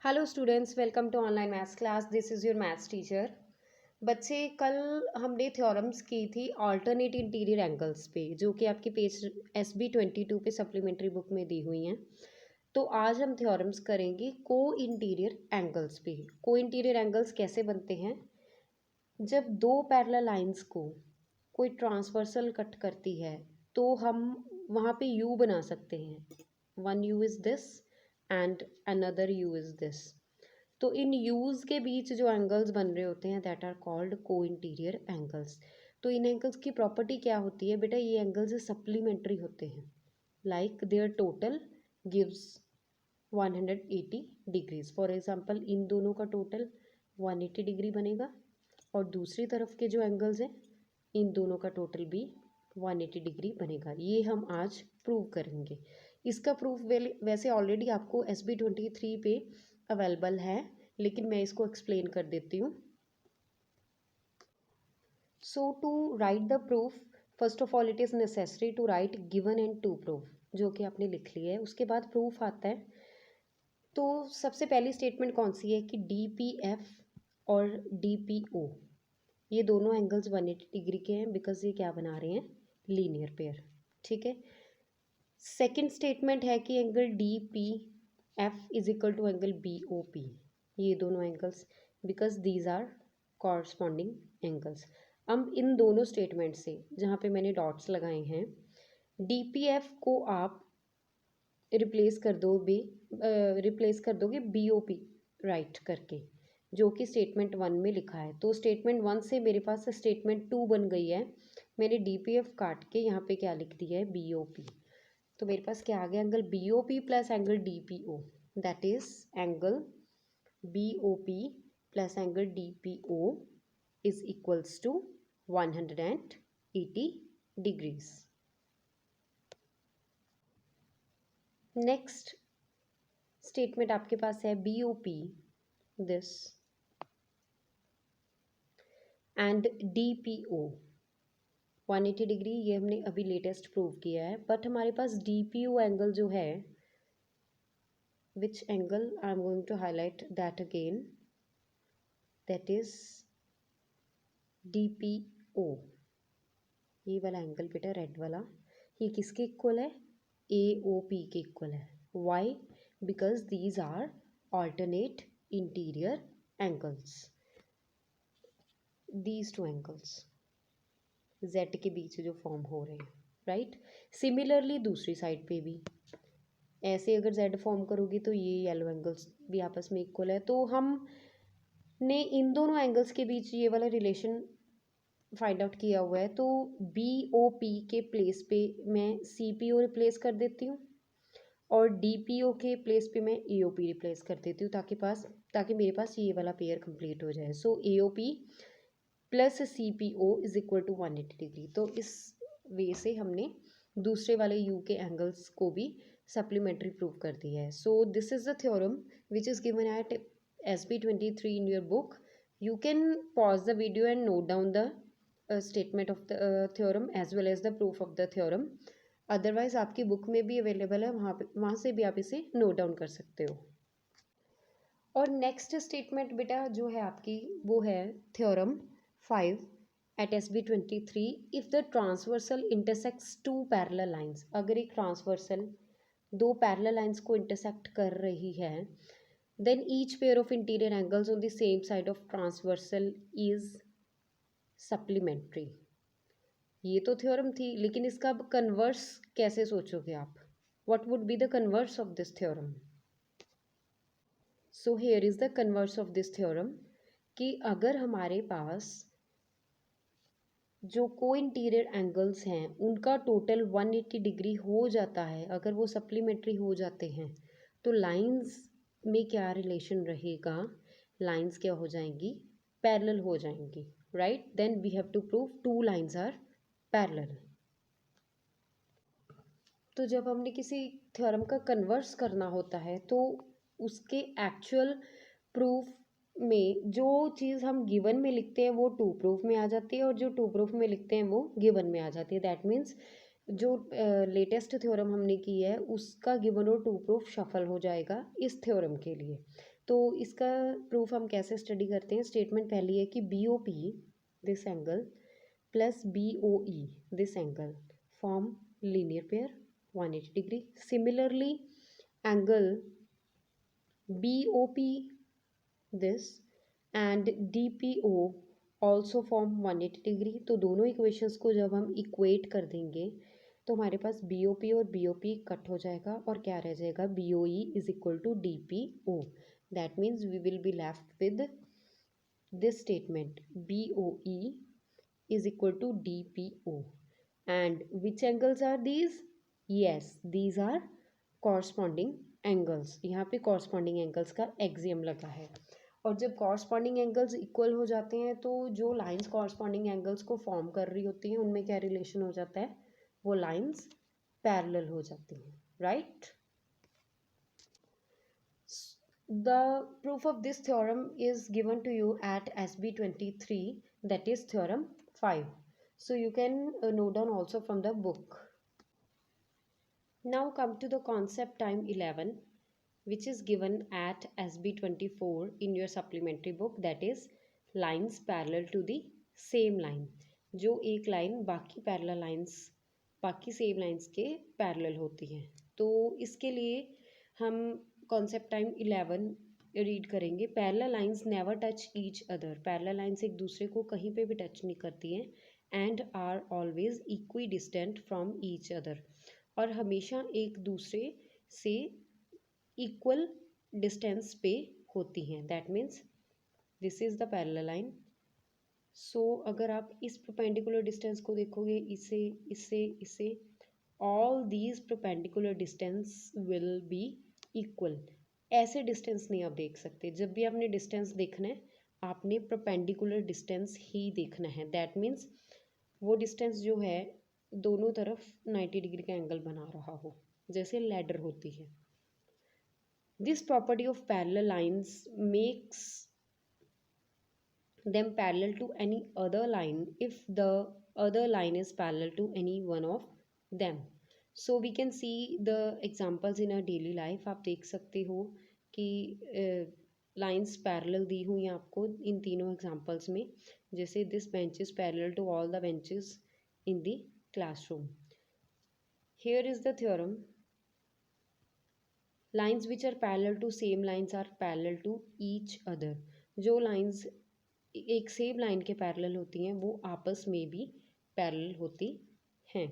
Hello students, welcome to online maths class. This is your maths teacher. बच्चे, कल हमने theorems की थी ऑल्टरनेट इंटीरियर एंगल्स पे, जो कि आपके पेज SB22 पे सप्लीमेंट्री बुक में दी हुई हैं। तो आज हम थ्योरम्स करेंगे को इंटीरियर एंगल्स पे। को इंटीरियर एंगल्स कैसे बनते हैं? जब दो पैरेलल लाइंस को कोई ट्रांसवर्सल कट करती है तो हम वहाँ पे यू बना सकते हैं। One you is this and another you is this. तो इन यूज के बीच जो एंगल्स बन रहे होते हैं दैट आर कॉल्ड को इंटीरियर एंगल्स। तो इन एंगल्स की प्रॉपर्टी क्या होती है बेटा? ये एंगल्स सप्लीमेंट्री होते हैं, like their total gives 180 degrees. For example इन दोनों का टोटल 180 डिग्री बनेगा और दूसरी तरफ के जो एंगल्स हैं इन दोनों का टोटल भी 180 डिग्री बनेगा। ये हम आज प्रूव करेंगे। इसका प्रूफ वैसे ऑलरेडी आपको SB23 पे अवेलेबल है, लेकिन मैं इसको एक्सप्लेन कर देती हूँ। So to write the proof, first of all it is necessary to write given and to proof, जो कि आपने लिख लिया है। उसके बाद प्रूफ आता है। तो सबसे पहली स्टेटमेंट कौन सी है कि DPF और DPO ये दोनों एंगल्स 180 डिग्री के हैं, बिकॉज ये क्या बना रहे हैं? Linear pair. ठीक है। सेकंड स्टेटमेंट है कि angle DPF is equal to angle BOP। ये दोनों angles, because these are corresponding angles. अब इन दोनों स्टेटमेंट से जहाँ पे मैंने डॉट्स लगाए हैं, DPF को आप रिप्लेस कर दोगे BOP राइट करके, जो कि स्टेटमेंट 1 में लिखा है। तो स्टेटमेंट 1 से मेरे पास स्टेटमेंट 2 बन गई है। मैंने DPF काट के यहाँ पे क्या लिख दिया है? BOP। तो मेरे पास क्या आ गया? Angle BOP plus angle DPO, that is angle BOP plus angle DPO is equals to 180 degrees. Next statement आपके पास है BOP this and DPO 180 degree. ये हमने अभी लेटेस्ट प्रूव किया है, बट हमारे पास DPO एंगल जो है, which angle I am going to highlight that again, that is DPO। ये वाला एंगल बेटा रेड वाला, ये किसके इक्वल है? AOP के इक्वल है। Why? Because these are alternate interior angles। These two angles Z के बीच जो फॉर्म हो रहे हैं, राइट। सिमिलरली दूसरी साइड पे भी ऐसे अगर Z फॉर्म करोगी तो ये येलो एंगल्स भी आपस में इक्वल है। तो हम ने इन दोनों एंगल्स के बीच ये वाला रिलेशन फाइंड आउट किया हुआ है। तो BOP के प्लेस पे मैं CPO रिप्लेस कर देती हूँ और DPO के प्लेस पे मैं AOP रिप्लेस कर देती हूँ, ताकि मेरे पास ये वाला पेयर कंप्लीट हो जाए। So AOP plus CPO is equal to 180 degree. तो इस वे से हमने दूसरे वाले U के एंगल्स को भी सप्लीमेंट्री प्रूव कर दिया है। So this is the theorem which is given at SB23 in your book. You can pause the video and note down the statement of the theorem as well as the proof of the theorem. Otherwise आपकी book में भी available है, वहाँ से भी आप इसे note down कर सकते हो। और नेक्स्ट स्टेटमेंट बेटा जो है आपकी, वो है theorem 5 eight SB23। If the transversal intersects two parallel lines, अगर एक ट्रांसवर्सल दो पैरेलल लाइंस को इंटरसेक्ट कर रही है, then each pair of interior angles on the same side of transversal is supplementary। ये तो थ्योरम थी, लेकिन इसका अब कन्वर्स कैसे सोचोगे आप? what would be the converse of this theorem? so here is the converse of this theorem कि अगर हमारे पास जो को इंटीरियर एंगल्स हैं उनका टोटल 180 डिग्री हो जाता है, अगर वो सप्लीमेंट्री हो जाते हैं, तो लाइंस में क्या रिलेशन रहेगा? लाइंस क्या हो जाएंगी? पैरेलल हो जाएंगी, right. Then we have to prove two lines are parallel. तो जब हमने किसी थ्योरम का कन्वर्स करना होता है तो उसके एक्चुअल प्रूफ में जो चीज़ हम गिवन में लिखते हैं वो टू प्रूफ में आ जाती है, और जो टू प्रूफ में लिखते हैं वो गिवन में आ जाती है। दैट मीन्स जो लेटेस्ट थ्योरम हमने की है उसका गिवन और टू प्रूफ शफल हो जाएगा इस थ्योरम के लिए। तो इसका प्रूफ हम कैसे स्टडी करते हैं? स्टेटमेंट पहली है कि B O P this angle plus B O E this angle form linear pair 180 degree. Similarly angle B O P this and D P O also form 180 degree. तो दोनों equations को जब हम इक्वेट कर देंगे तो हमारे पास बी ओ पी और बी ओ पी कट हो जाएगा और क्या रह जाएगा? B O E is equal to D P O. That means we will be left with this statement B O E is equal to D P O. And which angles are these? Yes, these are corresponding angles. यहाँ पे corresponding angles का axiom लगा है. और जब corresponding angles equal हो जाते हैं तो जो लाइंस कॉरस्पॉन्डिंग एंगल्स को फॉर्म कर रही होती हैं उनमें क्या रिलेशन हो जाता है? वो लाइंस पैरेलल हो जाती हैं, right? The proof of this theorem is given to you at SB 23, that is theorem 5. So you can note down also from the book. Now come to the concept time 11, which is given at SB 24 in your supplementary book, that is lines parallel to the same line. जो एक line बाकी parallel lines बाकी same lines के parallel होती हैं. तो इसके लिए हम कॉन्सेप्ट टाइम 11 रीड करेंगे. Parallel lines never touch each other. Parallel lines एक दूसरे को कहीं पे भी टच नहीं करती हैं. And are always equidistant from each other. और हमेशा एक दूसरे से इक्वल डिस्टेंस पे होती हैं. That means this is the parallel line. So अगर आप इस परपेंडिकुलर डिस्टेंस को देखोगे, इसे इससे इसे, all these perpendicular distance will be equal. ऐसे डिस्टेंस नहीं आप देख सकते. जब भी आपने डिस्टेंस देखना है आपने परपेंडिकुलर डिस्टेंस ही देखना है. दैट मीन्स वो डिस्टेंस जो है दोनों तरफ 90 डिग्री का एंगल बना रहा हो, जैसे लैडर होती है. This property of parallel lines makes them parallel to any other line if the other line is parallel to any one of them. So we can see the examples in our daily life. आप देख सकते हो कि lines parallel दी हुई हैं आपको इन तीनों examples में. जैसे this bench is parallel to all the benches in the classroom. Here is the theorem. Lines which are parallel to same lines are parallel to each other. जो लाइंस एक सेम line के पैरेलल होती हैं वो आपस में भी पैरेलल होती हैं.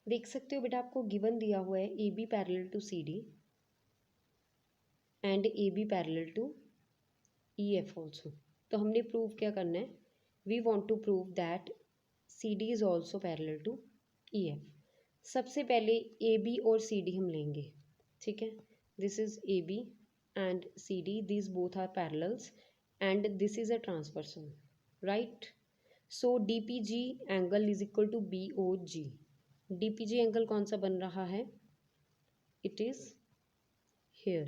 देख सकते हो बेटा, आपको गिवन दिया हुआ है A B parallel to C D and A B parallel to E F also. तो हमने प्रूव क्या करना है? We want to prove that C D is also parallel to E F. सबसे पहले ए बी और सी डी हम लेंगे, ठीक है? This is A B and CD, these both are parallels and this is a transversal, right? So DPG angle is equal to BOG. DPG angle कौन सा बन रहा है? It is here.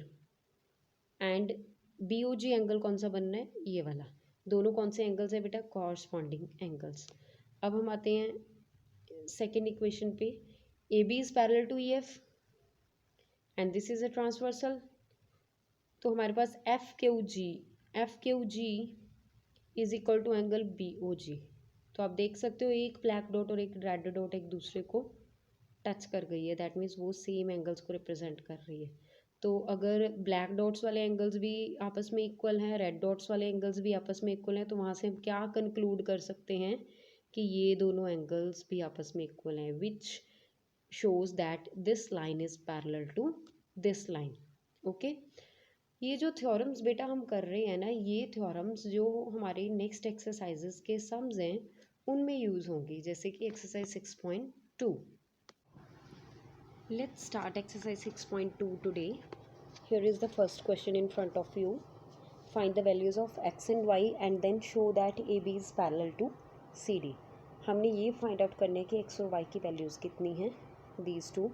and BOG angle कौन सा बनना है? ये वाला. दोनों कौन से एंगल्स है बेटा? Corresponding angles. अब हम आते हैं सेकेंड इक्वेशन पे. AB is parallel to EF and this is a transversal. तो हमारे पास F Q G is equal to angle B O G. तो आप देख सकते हो एक ब्लैक डॉट और एक रेड डॉट एक दूसरे को टच कर गई है. दैट मीन्स वो सेम एंगल्स को रिप्रेजेंट कर रही है. तो अगर ब्लैक डॉट्स वाले एंगल्स भी आपस में इक्वल हैं, रेड डॉट्स वाले एंगल्स भी आपस में इक्वल हैं, तो वहाँ से हम क्या कंक्लूड कर सकते हैं कि ये दोनों एंगल्स भी आपस में इक्वल हैं, which shows that this line is parallel to this line. Okay. ये जो थ्योरम्स बेटा हम कर रहे हैं ना, ये थ्योरम्स जो हमारे नेक्स्ट एक्सरसाइजेस के सम्स हैं उनमें यूज़ होंगी, जैसे कि exercise 6.2. Let's start exercise 6.2 today. Here is the first question in front of you. Find the values of x and y and then show that A B is parallel to C D. हमने ये find out करने की x और Y की values कितनी हैं, these two,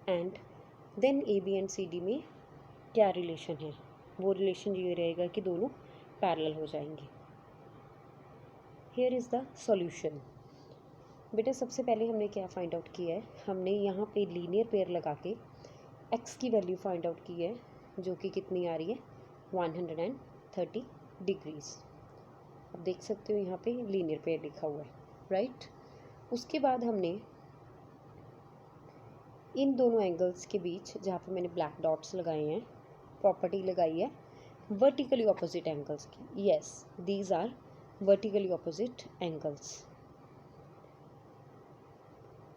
and then A B and C D में क्या रिलेशन है. वो रिलेशन ये रहेगा कि दोनों पैरेलल हो जाएंगे. Here is the solution. बेटा सबसे पहले हमने क्या फाइंड आउट किया है? हमने यहाँ पे लीनियर पेयर लगा के एक्स की वैल्यू फाइंड आउट की है जो कि कितनी आ रही है 130 डिग्रीज। अब देख सकते हो यहाँ पे लीनियर पेयर लिखा हुआ है, राइट। उसके बाद हमने इन दोनों एंगल्स के बीच जहाँ पे मैंने ब्लैक डॉट्स लगाए हैं प्रॉपर्टी लगाई है वर्टिकली ऑपोजिट एंगल्स की। Yes, these are vertically opposite angles.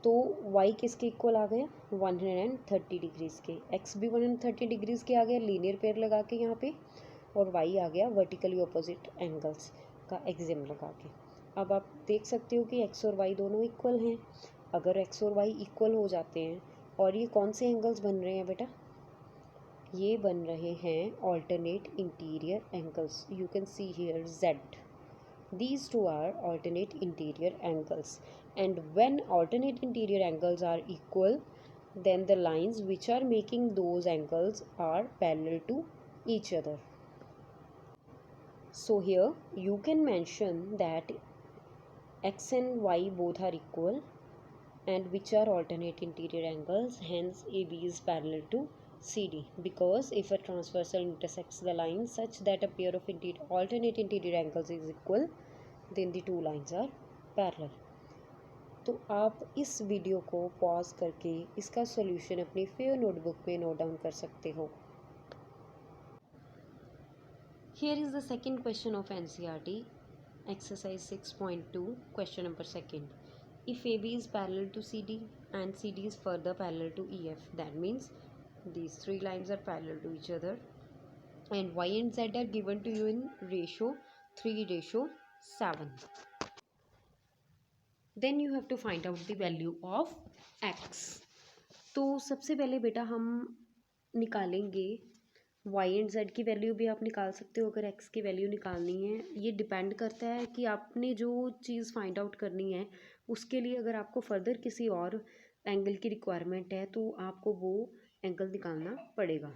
तो y किसके इक्वल आ गया 130 डिग्रीज के, x भी 130 डिग्रीज के आ गया लीनियर पेयर लगा के यहाँ पे, और y आ गया वर्टिकली ऑपोजिट एंगल्स का एक्सिम लगा के। अब आप देख सकते हो कि x और y दोनों इक्वल हैं। अगर x और y इक्वल हो जाते हैं, और ये कौन से एंगल्स बन रहे हैं बेटा, ये बन रहे हैं alternate interior angles. You can see here z, these two are alternate interior angles, and when alternate interior angles are equal, then the lines which are making those angles are parallel to each other. So here you can mention that x and y both are equal and which are alternate interior angles, hence AB is parallel to CD, because if a transversal intersects the line such that a pair of alternate interior angles is equal, then the two lines are parallel. तो आप इस video को pause करके इसका solution अपनी fair notebook पे note down कर सकते हो। Here is the second question of NCERT, exercise 6.2, question number 2. If AB is parallel to CD and CD is further parallel to EF, that means these three lines are parallel to each other, and Y and Z are given to you in ratio 3:7. Then you have to find out the value of x. तो सबसे पहले बेटा हम निकालेंगे y and z की value भी आप निकाल सकते हो अगर x की वैल्यू निकालनी है। ये डिपेंड करता है कि आपने जो चीज़ फाइंड आउट करनी है उसके लिए अगर आपको फर्दर किसी और एंगल की रिक्वायरमेंट है तो आपको वो एंगल निकालना पड़ेगा।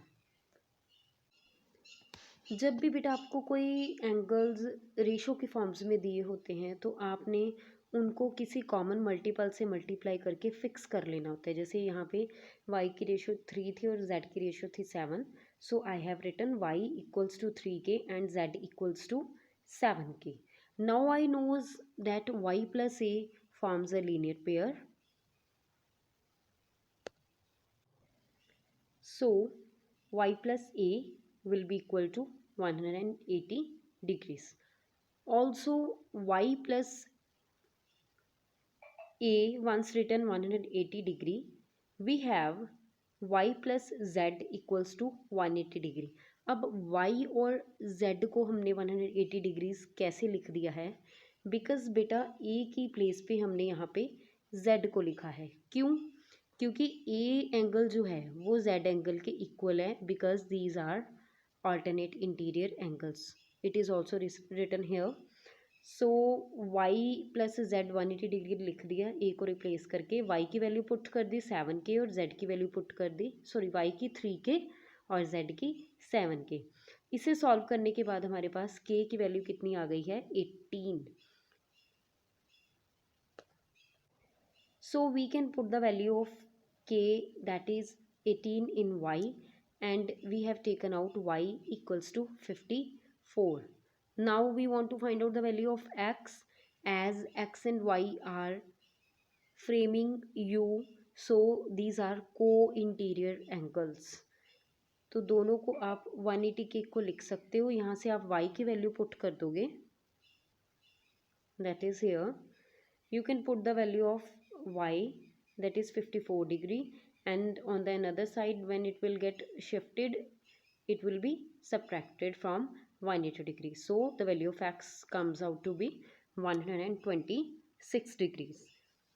जब भी बेटा आपको कोई एंगल्स रेशो के फॉर्म्स में दिए होते हैं तो आपने उनको किसी कॉमन मल्टीपल से मल्टीप्लाई करके फिक्स कर लेना होता है। जैसे यहाँ पे y की रेशो 3 थी और z की रेशो थी 7, so I have written y equals to 3k and z equals to 7k। Now I knows that y plus a forms a linear pair, so y plus a will be equal to 180 degrees. Also y plus a once written 180 degree, we have y plus z equals to 180 degree. अब y और z को हमने 180 degrees कैसे लिख दिया है, because बेटा a की प्लेस पे हमने यहाँ पे z को लिखा है। क्यों? क्योंकि a एंगल जो है वो z एंगल के इक्वल है, because these are alternate interior angles. It is also written here. सो y प्लस जेड 180 डिग्री लिख दिया, a को रिप्लेस करके y की वैल्यू पुट कर दी 7k और z की वैल्यू पुट कर दी, सॉरी y की 3k और z की 7k। इसे सॉल्व करने के बाद हमारे पास k की वैल्यू कितनी आ गई है 18। So we can put the value of k that is 18 in y and we have taken out y equals to 54. Now we want to find out the value of x, as x and y are framing u, so these are co-interior angles. तो दोनों को आप 180 के को लिख सकते हो, यहाँ से आप y की वैल्यू पुट कर दोगे, that is here you can put the value of y, that is 54 degree, and on the another side when it will get shifted it will be subtracted from 180 degrees, so the value of x comes out to be 126 degrees.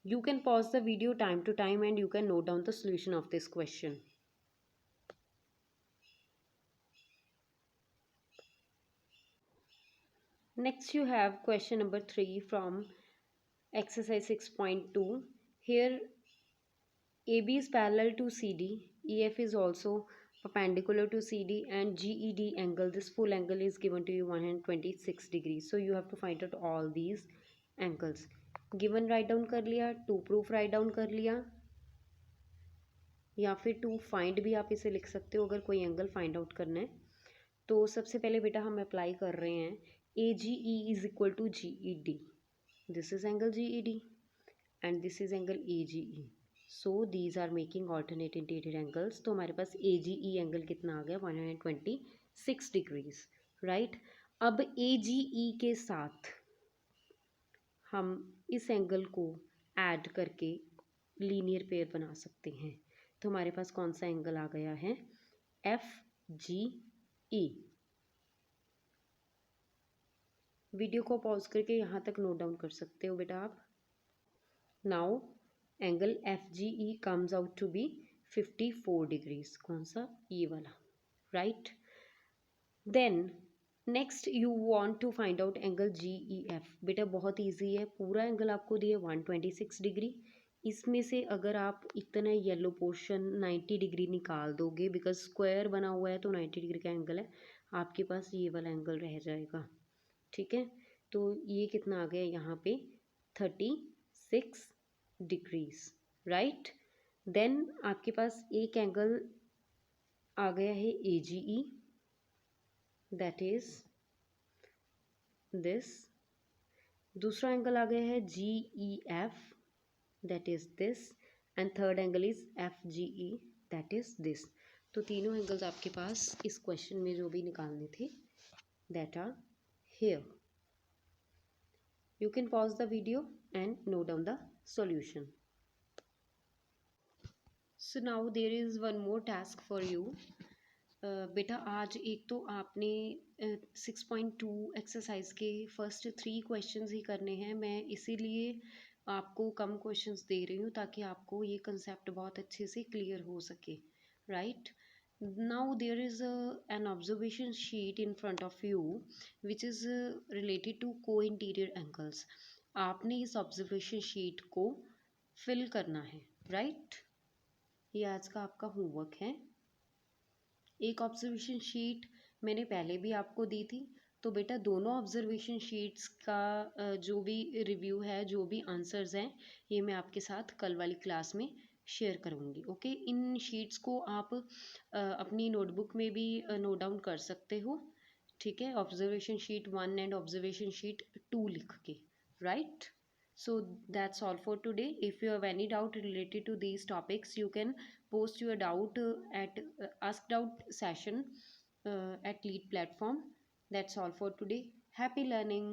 You can pause the video time to time and you can note down the solution of this question. Next you have question number 3 from exercise 6.2. Here AB is parallel to CD, EF is also perpendicular to CD, and GED angle, this full angle is given to you 126 degrees. So you have to find out all these angles. Given write down कर लिया, to proof write down कर लिया, या फिर to find भी आप इसे लिख सकते हो अगर कोई एंगल फाइंड आउट करना है। तो सबसे पहले बेटा हम अप्लाई कर रहे हैं A G E is equal to G E D. This is angle G E D and this is angle A G E. So these are making alternate interior angles. तो हमारे पास ए जी ई एंगल कितना आ गया 126 degrees, right. अब ए G ई के साथ हम इस angle को ऐड करके लीनियर पेयर बना सकते हैं। तो हमारे पास कौन सा एंगल आ गया है, एफ जी ई। वीडियो को पॉज करके यहाँ तक नोट डाउन कर सकते हो बेटा आप। Now angle F G E comes out to be 54 degrees. कौन सा, ये वाला, right. Then next you want to find out angle G E F. बेटा बहुत इजी है, पूरा एंगल आपको दिए 126 डिग्री। इसमें से अगर आप इतना येलो पोर्शन 90 डिग्री निकाल दोगे, बिकॉज स्क्वायर बना हुआ है तो 90 डिग्री का एंगल है, आपके पास ये वाला एंगल रह जाएगा, ठीक है। तो ये कितना आ गया यहाँ पे 36 डिग्रीज, राइट। देन आपके पास एक एंगल आ गया है A G E, that is this. दूसरा एंगल आ गया है G E F, that is this. And third angle is F G E, that is this. तो तीनों एंगल्स आपके पास इस क्वेश्चन में जो भी निकालने थे, that are here. You can pause the video and note down the solution. So now there is one more task for you. बेटा आज एक तो आपने 6.2 एक्सरसाइज के फर्स्ट 3 क्वेश्चंस ही करने हैं। मैं इसीलिए आपको कम क्वेश्चंस दे रही हूँ ताकि आपको ये कंसेप्ट बहुत अच्छे से क्लियर हो सके, right. Now there is an observation sheet in front of you which is related to co-interior angles. आपने इस ऑब्जर्वेशन शीट को फिल करना है, राइट। ये आज का आपका होमवर्क है। एक ऑब्जर्वेशन शीट मैंने पहले भी आपको दी थी, तो बेटा दोनों ऑब्जर्वेशन शीट्स का जो भी रिव्यू है, जो भी आंसर्स हैं, ये मैं आपके साथ कल वाली क्लास में शेयर करूँगी, ओके। इन शीट्स को आप अपनी नोटबुक में भी नोट डाउन कर सकते हो, ठीक है। Observation sheet 1 and observation sheet 2 लिख के, right. So that's all for today. If you have any doubt related to these topics, you can post your doubt at ask doubt session at lead platform. That's all for today. Happy learning.